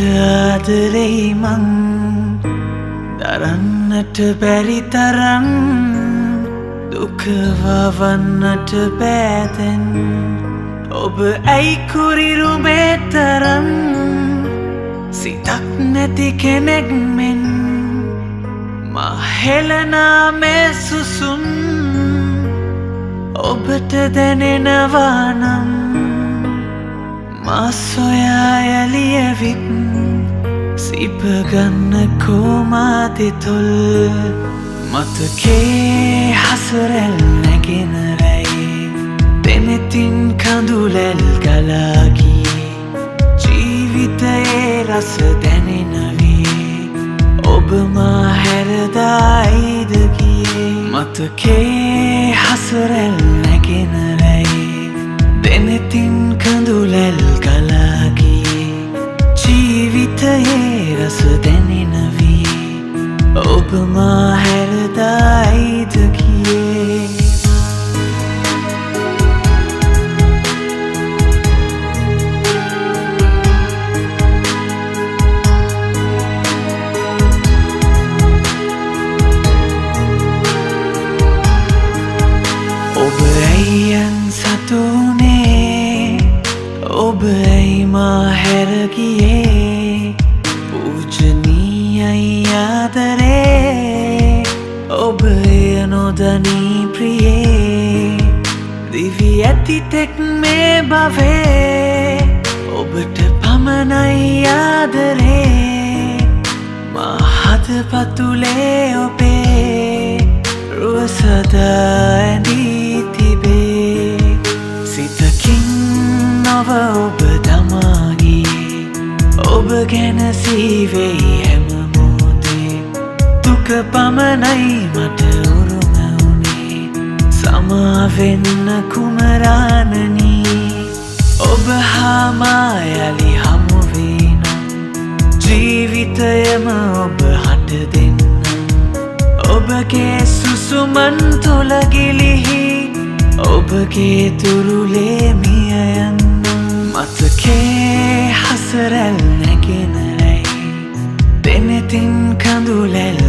ආදරෙයි මං දරන්නට බැරි තරම් දුක වවන්නට බෑදැන් ඔබ ඇයි කුරිරුමේ තරම් සිතක් නැති කෙනෙක් මෙන් මා හෙළනා මේ සුසුම් ඔබට දැනෙනවා නම් මා සොයා යලියවිත් සිප ගන්න කෝමාතිතොල් මතකේ හසරැල් නැගෙන රැයි දෙනෙතින් කඳුලැල් ගලාගියේ ජීවිතයේ රස දැනෙනවේ ඔබ මා හැරදායිද ගියේ මතකේ හසරැල් නැගෙන රැයි දෙනෙතින් කඳුලැල් ගලාගියේ ජීවිතයේ රස දැනෙනවේ ඔබ මා හැරදායිද ගියේ ඔබ ඇයියන් සතුනේ ඔබ ඇයි මා හැරගියේ පූජනීයයි ආදරේ ඔබ එය නොදනී ප්‍රියේ දිවි ඇති තෙක් මේ භවේ ඔබට පමණයි ආදරේ මා හදපතුලේ ඔබේ රුව සදා ඇඳී තිබේ සිතකින් නොව ඔබ දමාගියේ ඔබ ගැන සීවෙයි හැම මොහොතේ දුක පමණයි මට උරුම වුණේ සමාවෙන්න කුමරාණනී ඔබ හා මා යලි හමුවේ නම් ජීවිතයම ඔබ හට දෙන්න ඔබගේ සුසුමන් තුළ ගිලිහි ඔබගේ තුරුලේ මිය යන්න මතකේ හසරැල් නැගෙන රැයි දෙනෙතින් කඳුලැල්